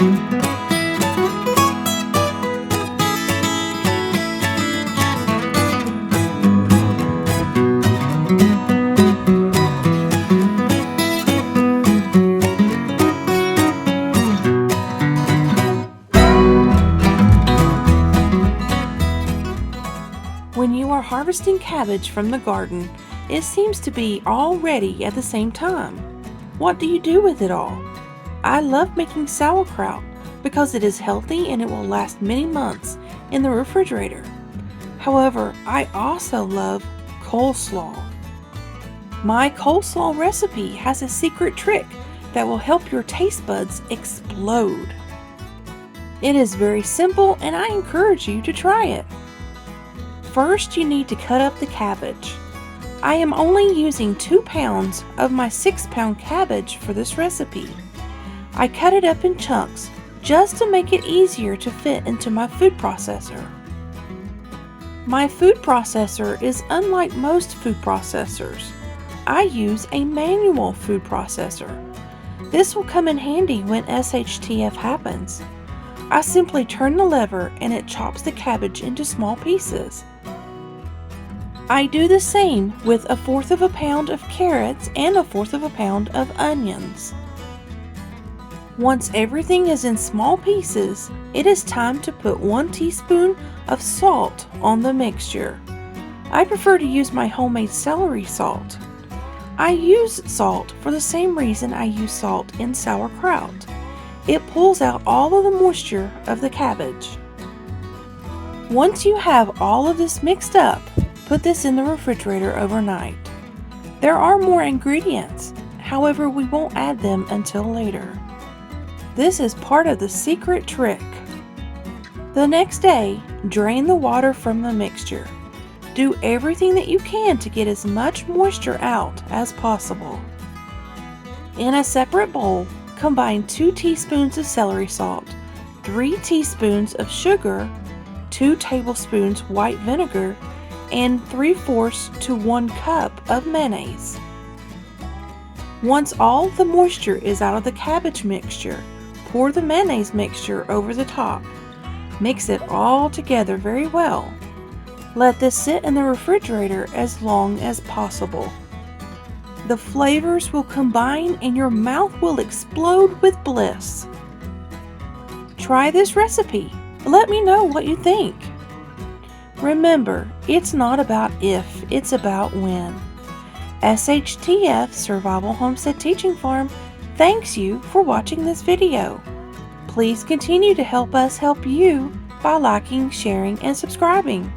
When you are harvesting cabbage from the garden, it seems to be all ready at the same time. What do you do with it all? I love making sauerkraut because it is healthy and it will last many months in the refrigerator. However, I also love coleslaw. My coleslaw recipe has a secret trick that will help your taste buds explode. It is very simple and I encourage you to try it. First, you need to cut up the cabbage. I am only using 2 pounds of my 6-pound cabbage for this recipe. I cut it up in chunks just to make it easier to fit into my food processor. My food processor is unlike most food processors. I use a manual food processor. This will come in handy when SHTF happens. I simply turn the lever and it chops the cabbage into small pieces. I do the same with 1/4 pound of carrots and 1/4 pound of onions. Once everything is in small pieces, it is time to put 1 teaspoon of salt on the mixture. I prefer to use my homemade celery salt. I use salt for the same reason I use salt in sauerkraut. It pulls out all of the moisture of the cabbage. Once you have all of this mixed up, put this in the refrigerator overnight. There are more ingredients, however we won't add them until later. This is part of the secret trick. The next day, drain the water from the mixture. Do everything that you can to get as much moisture out as possible. In a separate bowl, combine 2 teaspoons of celery salt, 3 teaspoons of sugar, 2 tablespoons white vinegar, and 3/4 to 1 cup of mayonnaise. Once all the moisture is out of the cabbage mixture, pour the mayonnaise mixture over the top. Mix it all together very well. Let this sit in the refrigerator as long as possible. The flavors will combine and your mouth will explode with bliss. Try this recipe. Let me know what you think. Remember, it's not about if, it's about when. SHTF Survival Homestead Teaching Farm thanks you for watching this video. Please continue to help us help you by liking, sharing, and subscribing.